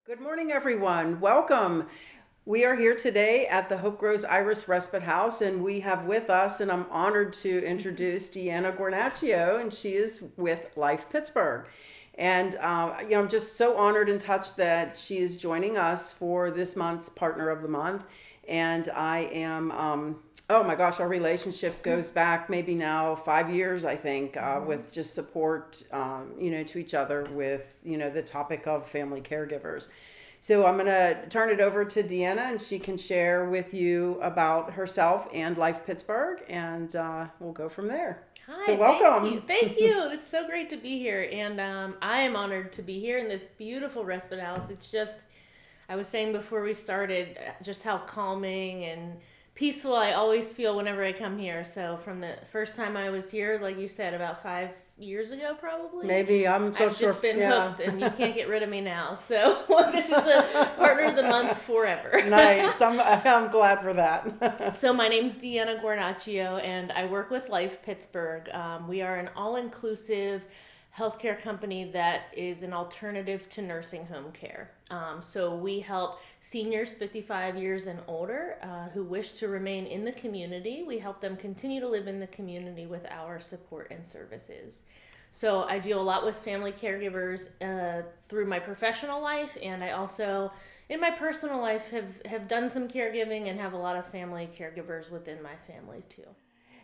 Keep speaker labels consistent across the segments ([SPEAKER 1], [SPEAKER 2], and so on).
[SPEAKER 1] Good morning, everyone. Welcome. We are here today at the Hope Grows Iris Respite House, and we have with us, and I'm honored to introduce Deanna Gornaccio, and she is with Life Pittsburgh. And I'm just so honored and touched that she is joining us for this month's Partner of the Month. And I am, oh my gosh, our relationship goes back maybe now 5 years, I think, with just support, to each other with, the topic of family caregivers. So I'm going to turn it over to Deanna, and she can share with you about herself and Life Pittsburgh, and we'll go from there.
[SPEAKER 2] Hi,
[SPEAKER 1] So welcome.
[SPEAKER 2] Thank you. It's so great to be here. And I am honored to be here in this beautiful respite house. It's just, I was saying before we started, just how calming and peaceful I always feel whenever I come here. So from the first time I was here, like you said, about 5 years ago, probably.
[SPEAKER 1] Maybe
[SPEAKER 2] I've just been hooked, and you can't get rid of me now. So this is a partner of the month forever.
[SPEAKER 1] Nice. I'm glad for that.
[SPEAKER 2] So my name's Deanna Gornaccio, and I work with Life Pittsburgh. We are an all-inclusive healthcare company that is an alternative to nursing home care. So we help seniors 55 years and older who wish to remain in the community. We help them continue to live in the community with our support and services. So I deal a lot with family caregivers through my professional life, and I also, in my personal life, have done some caregiving and have a lot of family caregivers within my family too.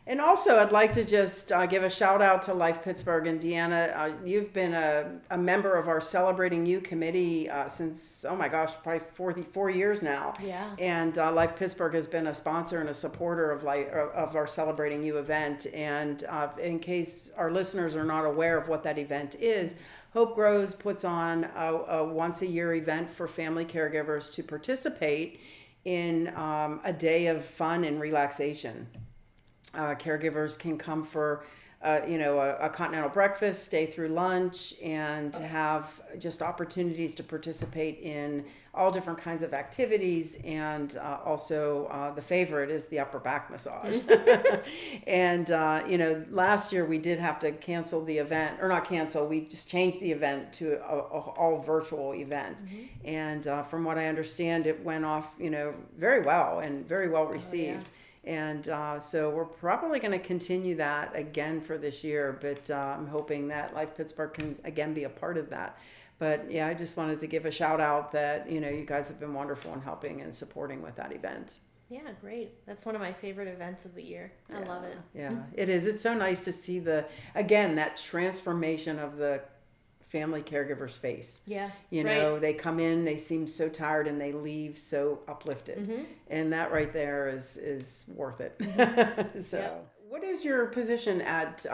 [SPEAKER 1] And also, I'd like to just give a shout out to Life Pittsburgh. And Deanna, you've been a member of our Celebrating You committee since, oh my gosh, probably 44 years now.
[SPEAKER 2] Yeah.
[SPEAKER 1] And Life Pittsburgh has been a sponsor and a supporter of our Celebrating You event. And in case our listeners are not aware of what that event is, Hope Grows puts on a once-a-year event for family caregivers to participate in a day of fun and relaxation. Caregivers can come for, a continental breakfast, stay through lunch, and have just opportunities to participate in all different kinds of activities. And also the favorite is the upper back massage. And, last year we did have to cancel the event, or not cancel, we just changed the event to a all virtual event. Mm-hmm. And from what I understand, it went off, very well and very well received. Oh, yeah. And so we're probably going to continue that again for this year, but I'm hoping that Life Pittsburgh can again be a part of that. But yeah, I just wanted to give a shout out that, you guys have been wonderful in helping and supporting with that event.
[SPEAKER 2] Yeah, great. That's one of my favorite events of the year. I love it.
[SPEAKER 1] Yeah, it is. It's so nice to see that transformation of the family caregiver's face.
[SPEAKER 2] Yeah.
[SPEAKER 1] Right. They come in, they seem so tired, and they leave so uplifted. Mm-hmm. And that right there is worth it. Mm-hmm. So yep. What is your position at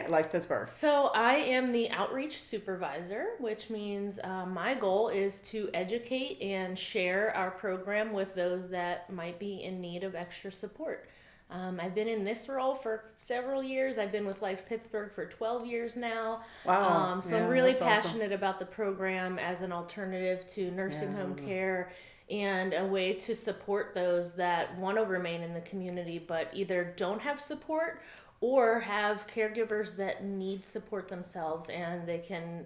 [SPEAKER 1] Life Pittsburgh?
[SPEAKER 2] So I am the outreach supervisor, which means my goal is to educate and share our program with those that might be in need of extra support. I've been in this role for several years. I've been with Life Pittsburgh for 12 years now.
[SPEAKER 1] Wow.
[SPEAKER 2] So I'm really passionate about the program as an alternative to nursing home care and a way to support those that want to remain in the community but either don't have support or have caregivers that need support themselves, and they can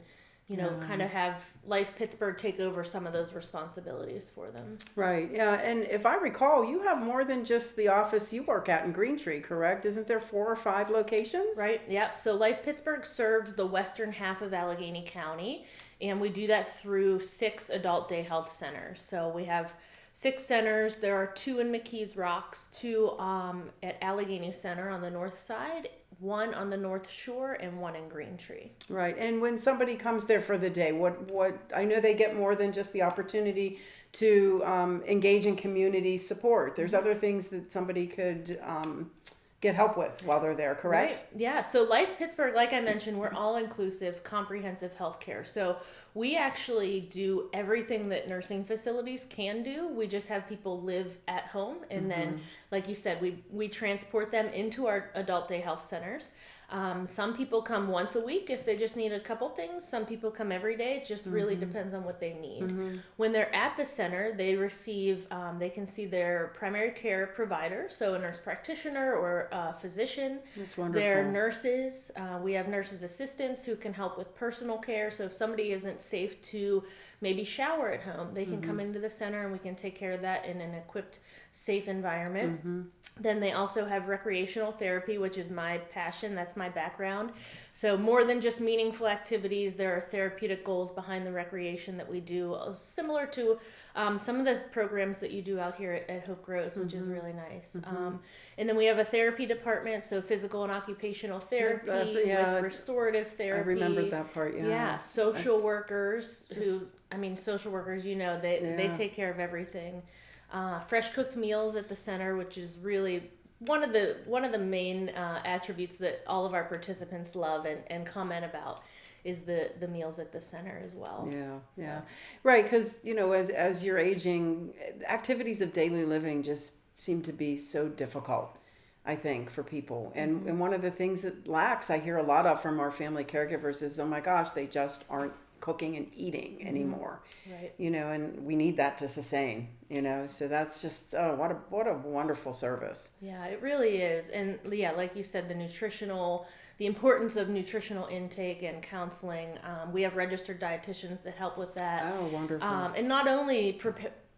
[SPEAKER 2] kind of have Life Pittsburgh take over some of those responsibilities for them.
[SPEAKER 1] Right, yeah, and if I recall, you have more than just the office you work at in Green Tree, correct? Isn't there 4 or 5 locations?
[SPEAKER 2] Right, yep. So Life Pittsburgh serves the western half of Allegheny County, and we do that through 6 adult day health centers. So we have 6 centers. There are 2 in McKees Rocks, 2 at Allegheny Center on the north side, 1 on the North Shore, and 1 in Green Tree.
[SPEAKER 1] Right. And when somebody comes there for the day, what I know they get more than just the opportunity to engage in community support. There's other things that somebody could get help with while they're there, correct?
[SPEAKER 2] Right. Yeah. So Life Pittsburgh, like I mentioned, we're all-inclusive, comprehensive healthcare. So we actually do everything that nursing facilities can do. We just have people live at home, and then, like you said, we transport them into our adult day health centers. Some people come once a week if they just need a couple things. Some people come every day. It just really depends on what they need. When they're at the center, they receive, they can see their primary care provider, so a nurse practitioner or a physician.
[SPEAKER 1] That's wonderful.
[SPEAKER 2] Their nurses. We have nurses assistants who can help with personal care. So if somebody isn't safe to maybe shower at home, they can come into the center and we can take care of that in an equipped, safe environment. Then they also have recreational therapy, which is my passion. That's my background. So more than just meaningful activities, there are therapeutic goals behind the recreation that we do, similar to some of the programs that you do out here at Hope Grows, which is really nice. And then we have a therapy department, so physical and occupational therapy with restorative therapy.
[SPEAKER 1] I remembered that part, yeah.
[SPEAKER 2] Yeah, social workers who, social workers, they take care of everything. Fresh cooked meals at the center, which is really one of the main attributes that all of our participants love and comment about is the meals at the center as well.
[SPEAKER 1] Yeah. Right, because as you're aging, activities of daily living just seem to be so difficult, I think, for people. And one of the things that lacks, I hear a lot of from our family caregivers, is, oh my gosh, they just aren't cooking and eating anymore.
[SPEAKER 2] Right.
[SPEAKER 1] And we need that to sustain, so that's just, what a wonderful service.
[SPEAKER 2] Yeah, it really is. And yeah, like you said, the importance of nutritional intake and counseling. We have registered dietitians that help with that.
[SPEAKER 1] Oh, wonderful.
[SPEAKER 2] And not only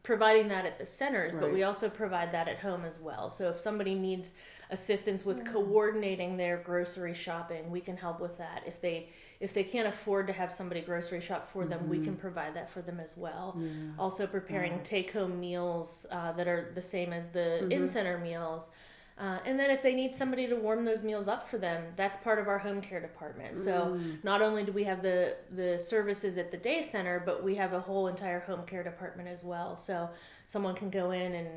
[SPEAKER 2] providing that at the centers, but we also provide that at home as well. So if somebody needs assistance with coordinating their grocery shopping, we can help with that. If they can't afford to have somebody grocery shop for them, we can provide that for them as well. Also preparing take-home meals that are the same as the in-center meals. And then if they need somebody to warm those meals up for them, that's part of our home care department. So not only do we have the services at the day center, but we have a whole entire home care department as well. So someone can go in and,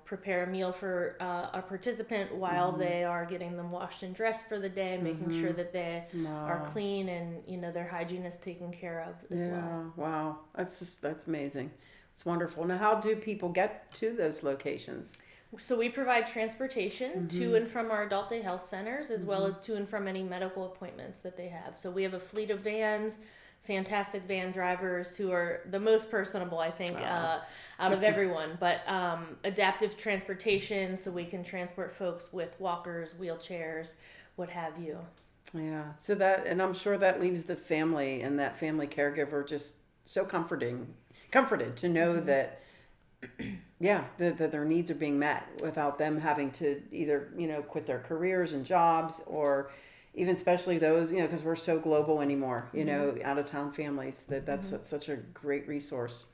[SPEAKER 2] prepare a meal for a participant while they are getting them washed and dressed for the day, making sure that they are clean and, their hygiene is taken care of as well.
[SPEAKER 1] Wow. That's amazing. It's wonderful. Now, how do people get to those locations?
[SPEAKER 2] So we provide transportation to and from our adult day health centers, as well as to and from any medical appointments that they have. So we have a fleet of vans, fantastic van drivers who are the most personable, I think, out of everyone. But adaptive transportation, so we can transport folks with walkers, wheelchairs, what have you.
[SPEAKER 1] Yeah. So and I'm sure that leaves the family and that family caregiver just so comforted to know that that their needs are being met without them having to either, quit their careers and jobs, or even especially those, because we're so global anymore, out of town families, that's such a great resource.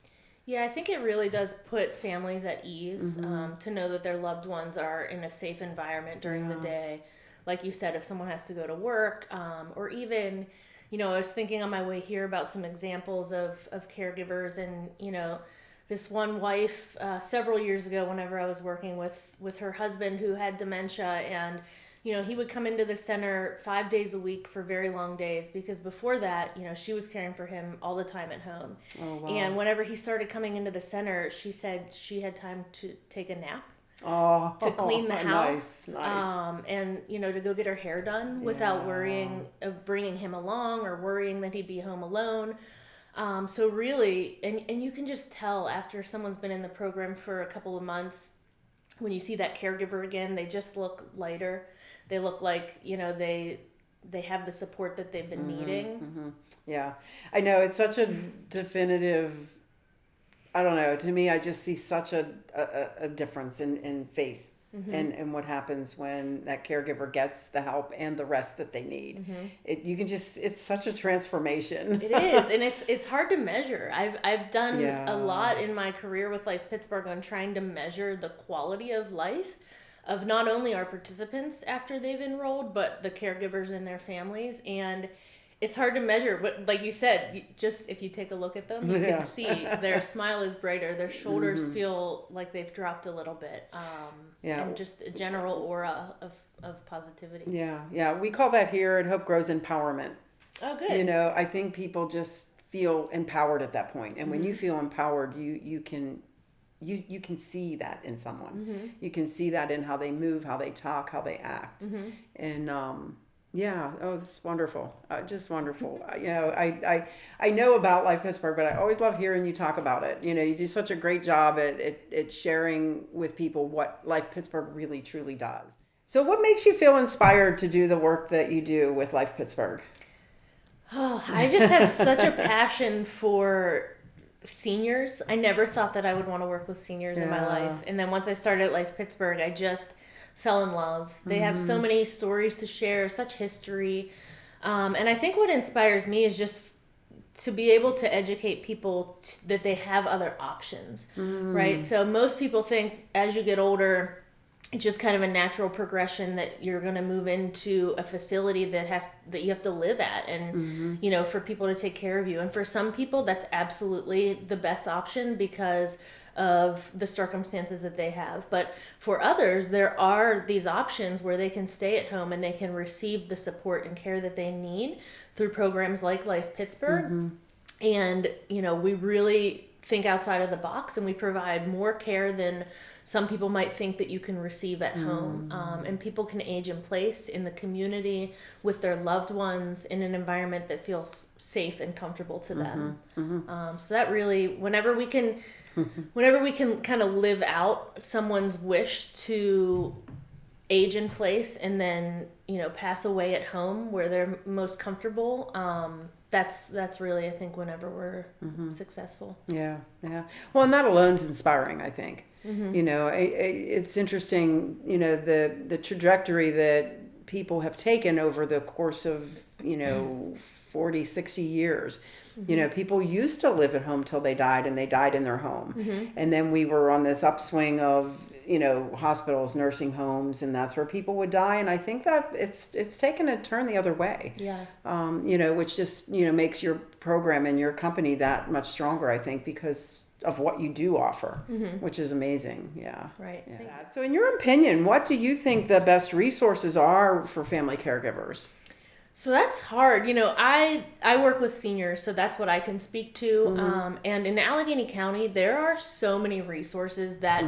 [SPEAKER 2] Yeah, I think it really does put families at ease to know that their loved ones are in a safe environment during the day. Like you said, if someone has to go to work, or even, I was thinking on my way here about some examples of caregivers, and, this one wife several years ago, whenever I was working with her husband who had dementia, and he would come into the center 5 days a week for very long days, because before that, she was caring for him all the time at home.
[SPEAKER 1] Oh, wow.
[SPEAKER 2] And whenever he started coming into the center, she said she had time to take a nap, to clean the house,
[SPEAKER 1] nice.
[SPEAKER 2] and to go get her hair done without worrying of bringing him along or worrying that he'd be home alone. So really, and you can just tell after someone's been in the program for a couple of months, when you see that caregiver again, they just look lighter. They look like, they have the support that they've been needing.
[SPEAKER 1] Yeah, I know, it's such a definitive, I don't know, to me, I just see such a difference in face. And what happens when that caregiver gets the help and the rest that they need. It's such a transformation.
[SPEAKER 2] It is, and it's hard to measure. I've done a lot in my career with Life Pittsburgh on trying to measure the quality of life of not only our participants after they've enrolled, but the caregivers and their families. And it's hard to measure, but like you said, just if you take a look at them, you can see their smile is brighter, their shoulders feel like they've dropped a little bit, and just a general aura of positivity.
[SPEAKER 1] Yeah, we call that here at Hope Grows empowerment.
[SPEAKER 2] Oh, good.
[SPEAKER 1] I think people just feel empowered at that point, and when you feel empowered, you can see that in someone. You can see that in how they move, how they talk, how they act, and Yeah. Oh, that's wonderful. Just wonderful. I know about Life Pittsburgh, but I always love hearing you talk about it. You do such a great job at sharing with people what Life Pittsburgh really truly does. So what makes you feel inspired to do the work that you do with Life Pittsburgh?
[SPEAKER 2] Oh, I just have such a passion for seniors. I never thought that I would want to work with seniors in my life. And then once I started at Life Pittsburgh, I just fell in love. They have so many stories to share, such history. And I think what inspires me is just to be able to educate people that they have other options, right? So most people think as you get older, it's just kind of a natural progression that you're going to move into a facility that you have to live at, and for people to take care of you. And for some people, that's absolutely the best option because of the circumstances that they have. But for others, there are these options where they can stay at home and they can receive the support and care that they need through programs like Life Pittsburgh. And we really think outside of the box, and we provide more care than some people might think that you can receive at home. And people can age in place in the community with their loved ones in an environment that feels safe and comfortable to them. So that really, whenever we can kind of live out someone's wish to age in place and then, pass away at home where they're most comfortable, that's really, I think, whenever we're successful.
[SPEAKER 1] Yeah. Well, and that alone's inspiring, I think. It's interesting, the trajectory that people have taken over the course of, 40, 60 years. People used to live at home till they died, and they died in their home. And then we were on this upswing of, hospitals, nursing homes, and that's where people would die. And I think that it's taken a turn the other way.
[SPEAKER 2] Yeah.
[SPEAKER 1] Which just, makes your program and your company that much stronger, I think, because of what you do offer, which is amazing. Yeah.
[SPEAKER 2] Right.
[SPEAKER 1] Yeah. So in your opinion, what do you think the best resources are for family caregivers?
[SPEAKER 2] So that's hard. I work with seniors, so that's what I can speak to. And in Allegheny County, there are so many resources that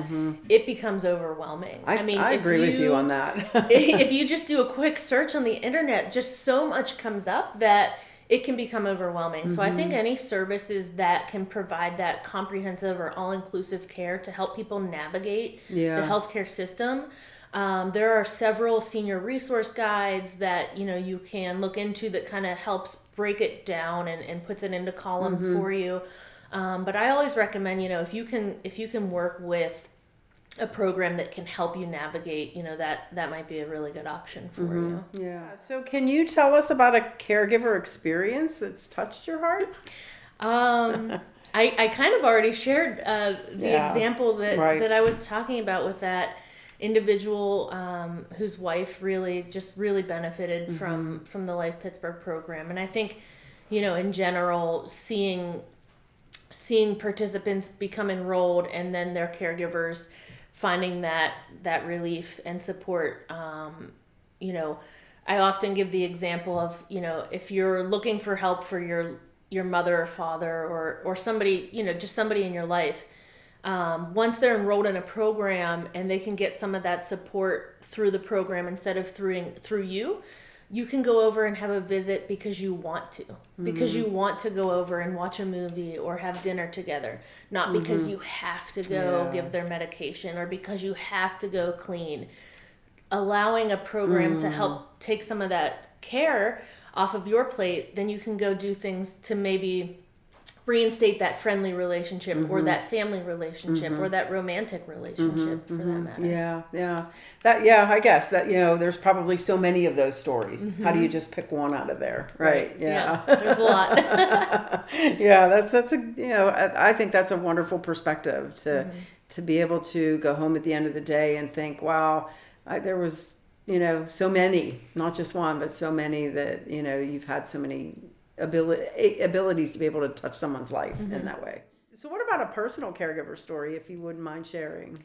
[SPEAKER 2] it becomes overwhelming.
[SPEAKER 1] I agree with you on that.
[SPEAKER 2] If you just do a quick search on the internet, just so much comes up that it can become overwhelming. So I think any services that can provide that comprehensive or all-inclusive care to help people navigate the healthcare system. There are several senior resource guides that, you can look into that kind of helps break it down and puts it into columns for you. But I always recommend, if you can work with a program that can help you navigate, that might be a really good option for you.
[SPEAKER 1] Yeah. So can you tell us about a caregiver experience that's touched your heart?
[SPEAKER 2] I kind of already shared the example that I was talking about with that individual whose wife really benefited from the Life Pittsburgh program. And I think, in general, seeing participants become enrolled and then their caregivers finding that relief and support. I often give the example of, if you're looking for help for your mother or father or somebody, just somebody in your life, once they're enrolled in a program and they can get some of that support through the program instead of through you can go over and have a visit because you want to, because you want to go over and watch a movie or have dinner together, not because you have to go give their medication or because you have to go clean. Allowing a program to help take some of that care off of your plate, then you can go do things to maybe reinstate that friendly relationship or that family relationship or that romantic relationship for that matter.
[SPEAKER 1] I guess that, there's probably so many of those stories. How do you just pick one out of there? Right. Yeah.
[SPEAKER 2] There's a lot.
[SPEAKER 1] That's I think that's a wonderful perspective to be able to go home at the end of the day and think, wow, there was, so many, not just one, but so many that, you've had so many abilities to be able to touch someone's life in that way. So what about a personal caregiver story, if you wouldn't mind sharing?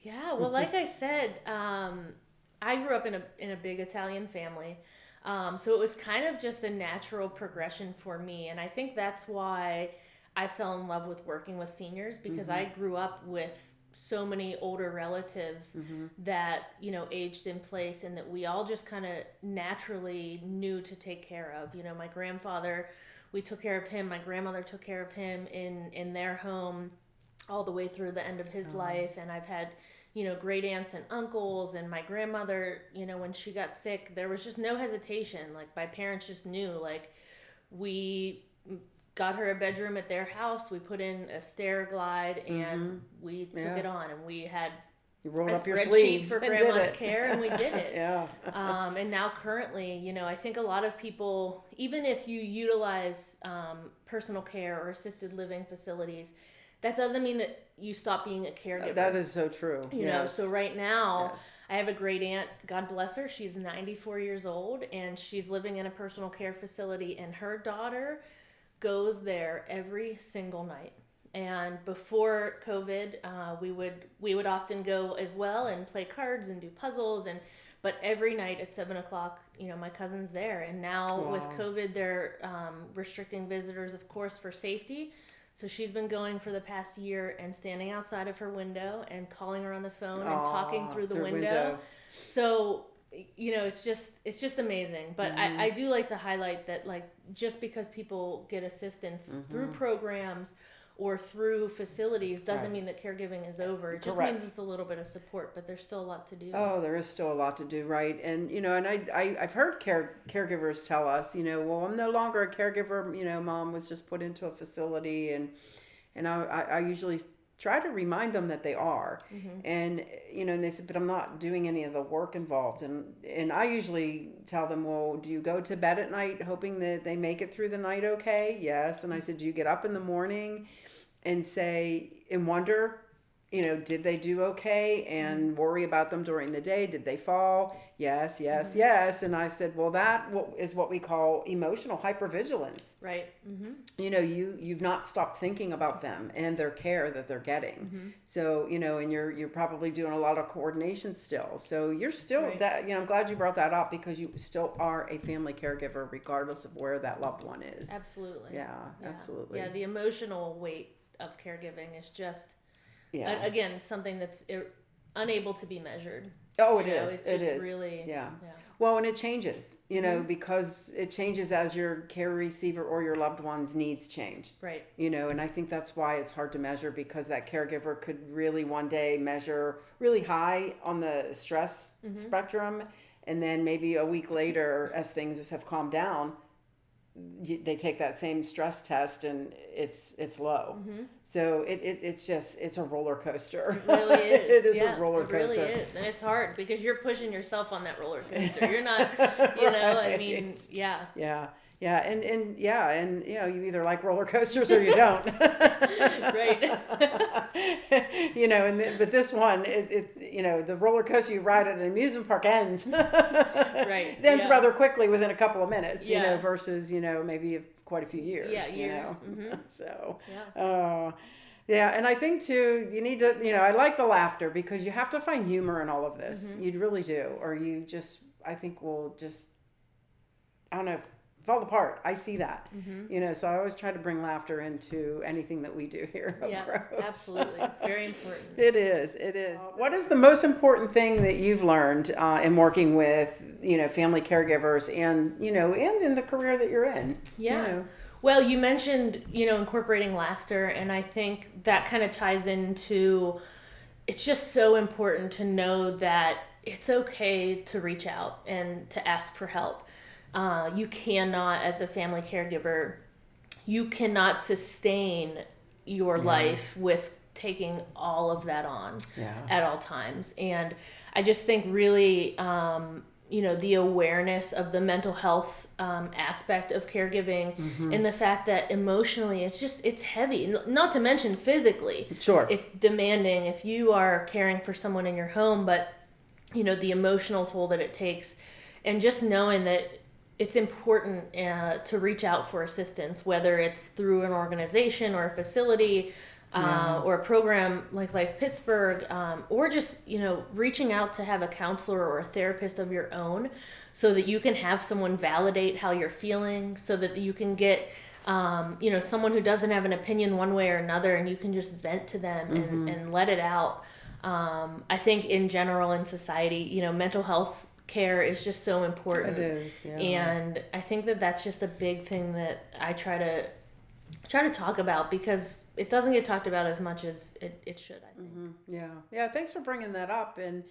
[SPEAKER 2] Yeah, well, like I said, I grew up in a big Italian family. So it was kind of just a natural progression for me. And I think that's why I fell in love with working with seniors, because I grew up with so many older relatives that, you know, aged in place, and that we all just kind of naturally knew to take care of. You know, my grandfather, we took care of him. My grandmother took care of him in their home all the way through the end of his life. And I've had, you know, great aunts and uncles, and my grandmother, you know, when she got sick, there was just no hesitation. Like, my parents just knew, like, we got her a bedroom at their house, we put in a stair glide, and we took it on, and we had
[SPEAKER 1] you rolled
[SPEAKER 2] a
[SPEAKER 1] up your
[SPEAKER 2] spreadsheet
[SPEAKER 1] sleeves
[SPEAKER 2] for
[SPEAKER 1] and did
[SPEAKER 2] grandma's
[SPEAKER 1] it.
[SPEAKER 2] care, and we did it.
[SPEAKER 1] And
[SPEAKER 2] now currently, you know, I think a lot of people, even if you utilize personal care or assisted living facilities, that doesn't mean that you stop being a caregiver.
[SPEAKER 1] That is so true.
[SPEAKER 2] You know, so right now, I have a great aunt, God bless her, she's 94 years old, and she's living in a personal care facility, and her daughter goes there every single night. And before COVID, we would often go as well and play cards and do puzzles, but every night at 7:00, you know, my cousin's there. And now with COVID, they're restricting visitors, of course, for safety. So she's been going for the past year and standing outside of her window and calling her on the phone and talking through the window. So, you know, it's just amazing. But I do like to highlight that, like, just because people get assistance through programs or through facilities doesn't mean that caregiving is over. It just means it's a little bit of support, but there's still a lot to do.
[SPEAKER 1] Oh, there is still a lot to do, right? And, you know, and I've heard caregivers tell us, you know, well, I'm no longer a caregiver, you know, mom was just put into a facility, and I usually try to remind them that they are. And, you know, and they said, but I'm not doing any of the work involved. And I usually tell them, well, do you go to bed at night hoping that they make it through the night okay? Yes. And I said, do you get up in the morning and say, and wonder, you know, did they do okay, and worry about them during the day? Did they fall? Yes, yes, yes. And I said, well, that is what we call emotional hypervigilance.
[SPEAKER 2] Right.
[SPEAKER 1] You know, you've not stopped thinking about them and their care that they're getting. So, you know, and you're probably doing a lot of coordination still. So you're still that, you know, I'm glad you brought that up, because you still are a family caregiver regardless of where that loved one is.
[SPEAKER 2] Absolutely.
[SPEAKER 1] Yeah, absolutely.
[SPEAKER 2] Yeah, the emotional weight of caregiving is just again, something that's unable to be measured.
[SPEAKER 1] Oh,
[SPEAKER 2] it is.
[SPEAKER 1] It is.
[SPEAKER 2] Really.
[SPEAKER 1] Yeah. Well, and it changes, you know, because it changes as your care receiver or your loved one's needs change.
[SPEAKER 2] Right.
[SPEAKER 1] You know, and I think that's why it's hard to measure, because that caregiver could really one day measure really high on the stress spectrum, and then maybe a week later, as things have calmed down, they take that same stress test and it's low. So it's a roller coaster.
[SPEAKER 2] It really is.
[SPEAKER 1] It is a roller coaster.
[SPEAKER 2] It really is. And it's hard because you're pushing yourself on that roller coaster. You're not, you know, I mean, yeah.
[SPEAKER 1] Yeah, and you know, you either like roller coasters or you don't.
[SPEAKER 2] Right.
[SPEAKER 1] You know, but this one, it you know, the roller coaster you ride at an amusement park ends.
[SPEAKER 2] Right.
[SPEAKER 1] It ends rather quickly within a couple of minutes. You know,
[SPEAKER 2] Yeah.
[SPEAKER 1] versus, you know, maybe quite a few years.
[SPEAKER 2] Yeah,
[SPEAKER 1] you
[SPEAKER 2] years.
[SPEAKER 1] know? So.
[SPEAKER 2] Yeah.
[SPEAKER 1] Yeah, and I think too, you need to, you know, I like the laughter, because you have to find humor in all of this. You really do, or you just, I think will just, I don't know, fall apart. I see that, you know, so I always try to bring laughter into anything that we do here.
[SPEAKER 2] Yeah, absolutely. It's very important.
[SPEAKER 1] It is. What is the most important thing that you've learned in working with, you know, family caregivers, and, you know, and in the career that you're in?
[SPEAKER 2] Yeah.
[SPEAKER 1] You know?
[SPEAKER 2] Well, you mentioned, you know, incorporating laughter, and I think that kind of ties into, it's just so important to know that it's okay to reach out and to ask for help. You cannot, as a family caregiver, you cannot sustain your life with taking all of that on at all times. And I just think really, you know, the awareness of the mental health aspect of caregiving, and the fact that emotionally it's heavy, not to mention physically.
[SPEAKER 1] Sure.
[SPEAKER 2] If demanding, if you are caring for someone in your home, but, you know, the emotional toll that it takes, and just knowing that it's important to reach out for assistance, whether it's through an organization or a facility, or a program like Life Pittsburgh, or just, you know, reaching out to have a counselor or a therapist of your own, so that you can have someone validate how you're feeling, so that you can get someone who doesn't have an opinion one way or another, and you can just vent to them and let it out. I think in general in society, mental health care is just so important.
[SPEAKER 1] It is, yeah.
[SPEAKER 2] And I think that that's just a big thing that I try to talk about, because it doesn't get talked about as much as it should, I think.
[SPEAKER 1] Yeah. Thanks for bringing that up. And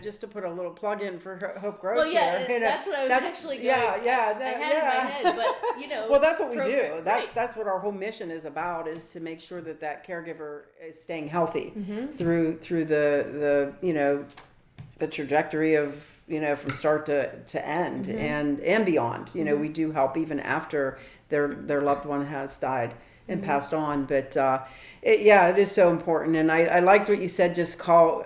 [SPEAKER 1] just to put a little plug in for Hope Grows.
[SPEAKER 2] Well, yeah,
[SPEAKER 1] here,
[SPEAKER 2] that's what I was actually going. I had in my head, but
[SPEAKER 1] Well, that's what we do.
[SPEAKER 2] right.
[SPEAKER 1] That's what our whole mission is about, is to make sure that caregiver is staying healthy through the the trajectory of from start to end and beyond. We do help even after their loved one has died and passed on. But it is so important. And I liked what you said. Just call,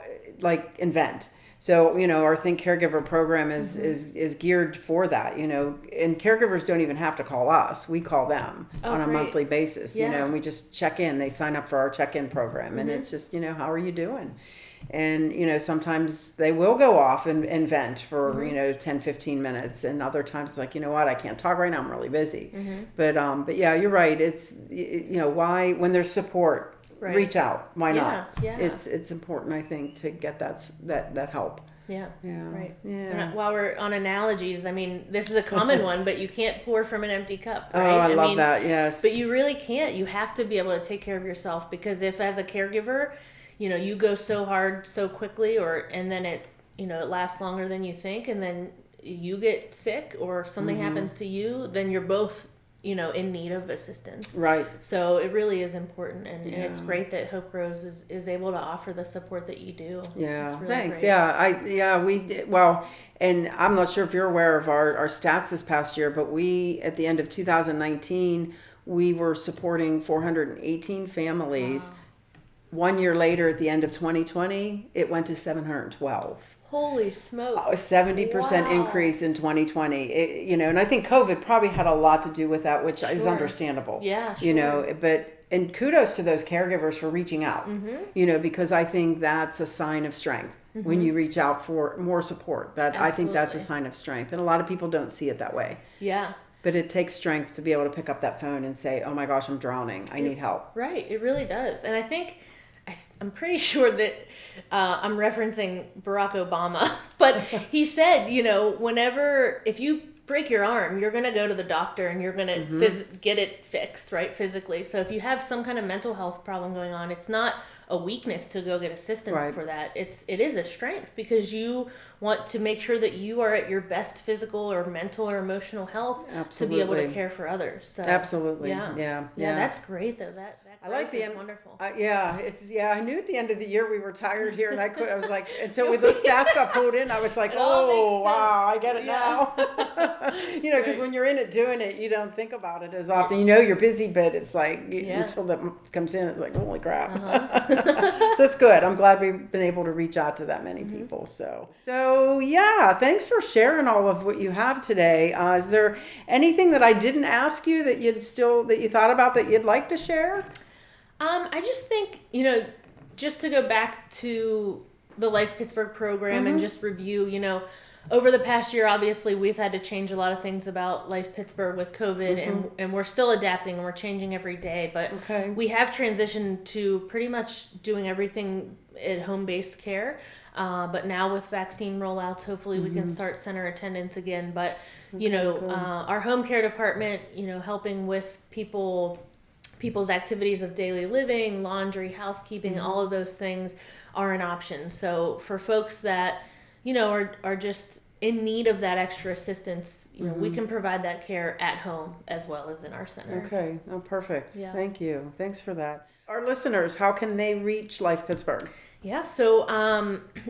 [SPEAKER 1] invent. So, our Think Caregiver program is geared for that, and caregivers don't even have to call us. We call them on a monthly basis, and we just check in. They sign up for our check-in program, and it's just, how are you doing? And, sometimes they will go off and vent for, 10, 15 minutes. And other times it's like, you know what, I can't talk right now. I'm really busy. But yeah, you're right. It's, why, when there's support, reach out. Why not?
[SPEAKER 2] Yeah.
[SPEAKER 1] It's important, I think, to get that help.
[SPEAKER 2] Yeah. Right.
[SPEAKER 1] Yeah.
[SPEAKER 2] And while we're on analogies, I mean, this is a common one, but you can't pour from an empty cup,
[SPEAKER 1] Oh,
[SPEAKER 2] right?
[SPEAKER 1] I love that. Yes.
[SPEAKER 2] But you really can't. You have to be able to take care of yourself, because if as a caregiver, you go so hard so quickly, and then it lasts longer than you think, and then you get sick or something happens to you, then you're both in need of assistance.
[SPEAKER 1] Right.
[SPEAKER 2] So it really is important, and it's great that Hope Grows is able to offer the support that you do.
[SPEAKER 1] Yeah.
[SPEAKER 2] It's really
[SPEAKER 1] Thanks.
[SPEAKER 2] Great.
[SPEAKER 1] We did well. And I'm not sure if you're aware of our stats this past year, but we, at the end of 2019, we were supporting 418 families.
[SPEAKER 2] Wow.
[SPEAKER 1] 1 year later, at the end of 2020, it went to 712.
[SPEAKER 2] Holy smoke!
[SPEAKER 1] A 70% increase in 2020. And I think COVID probably had a lot to do with that, which is understandable.
[SPEAKER 2] Yeah, sure.
[SPEAKER 1] And kudos to those caregivers for reaching out. Because I think that's a sign of strength when you reach out for more support. I think that's a sign of strength, and a lot of people don't see it that way.
[SPEAKER 2] Yeah.
[SPEAKER 1] But it takes strength to be able to pick up that phone and say, "Oh my gosh, I'm drowning. I need help."
[SPEAKER 2] Right. It really does, and I think. I'm pretty sure that I'm referencing Barack Obama, but he said, if you break your arm, you're going to go to the doctor and you're going to get it fixed, right, physically. So if you have some kind of mental health problem going on, it's not a weakness to go get assistance for that. It is a strength, because you want to make sure that you are at your best physical or mental or emotional health to be able to care for others. So,
[SPEAKER 1] Absolutely.
[SPEAKER 2] Yeah, that's great though. That
[SPEAKER 1] I like the
[SPEAKER 2] end. Wonderful.
[SPEAKER 1] I knew at the end of the year we were tired here, and I was like, until the stats got pulled in, I was like, oh wow, I get it now. Because when you're in it doing it, you don't think about it as often. You're busy, but it's like until that comes in, it's like, holy crap. So it's good. I'm glad we've been able to reach out to that many people. So yeah, thanks for sharing all of what you have today. Is there anything that I didn't ask you that you thought about that you'd like to share?
[SPEAKER 2] I just think, just to go back to the Life Pittsburgh program and just review, over the past year, obviously, we've had to change a lot of things about Life Pittsburgh with COVID, and we're still adapting and we're changing every day. But we have transitioned to pretty much doing everything at home-based care. But now with vaccine rollouts, hopefully we can start center attendance again. But, our home care department, helping with people's activities of daily living, laundry, housekeeping, all of those things are an option. So for folks that, are just in need of that extra assistance, we can provide that care at home as well as in our center.
[SPEAKER 1] Okay. Oh, perfect.
[SPEAKER 2] Yeah.
[SPEAKER 1] Thank you. Thanks for that. Our listeners, how can they reach Life Pittsburgh?
[SPEAKER 2] Yeah, so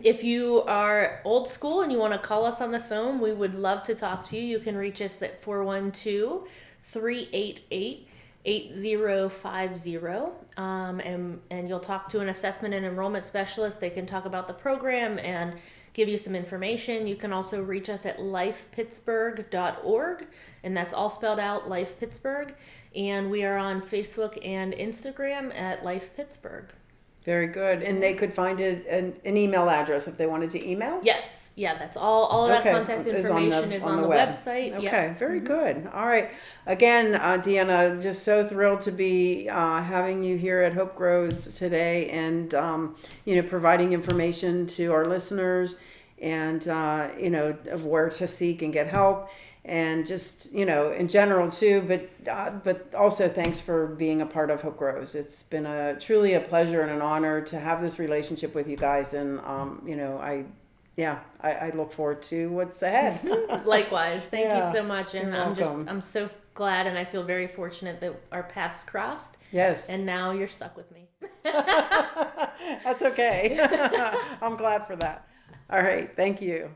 [SPEAKER 2] if you are old school and you want to call us on the phone, we would love to talk to you. You can reach us at 412-388-8050, and you'll talk to an assessment and enrollment specialist. They can talk about the program and give you some information. You can also reach us at lifepittsburgh.org, and that's all spelled out, Life Pittsburgh. And we are on Facebook and Instagram at Life Pittsburgh.
[SPEAKER 1] Very good. And they could find an email address if they wanted to email?
[SPEAKER 2] Yes. Yeah, that's all of that
[SPEAKER 1] Okay.
[SPEAKER 2] contact information is on the
[SPEAKER 1] web.
[SPEAKER 2] website.
[SPEAKER 1] Okay,
[SPEAKER 2] Yep.
[SPEAKER 1] very good. All right. Again, Deanna, just so thrilled to be having you here at Hope Grows today, and providing information to our listeners, and of where to seek and get help, and just in general too. But also thanks for being a part of Hope Grows. It's been truly a pleasure and an honor to have this relationship with you guys, and I look forward to what's ahead.
[SPEAKER 2] Likewise. Thank you so much. And
[SPEAKER 1] You're
[SPEAKER 2] I'm so glad, and I feel very fortunate that our paths crossed.
[SPEAKER 1] Yes.
[SPEAKER 2] And now you're stuck with me.
[SPEAKER 1] That's okay. I'm glad for that. All right. Thank you.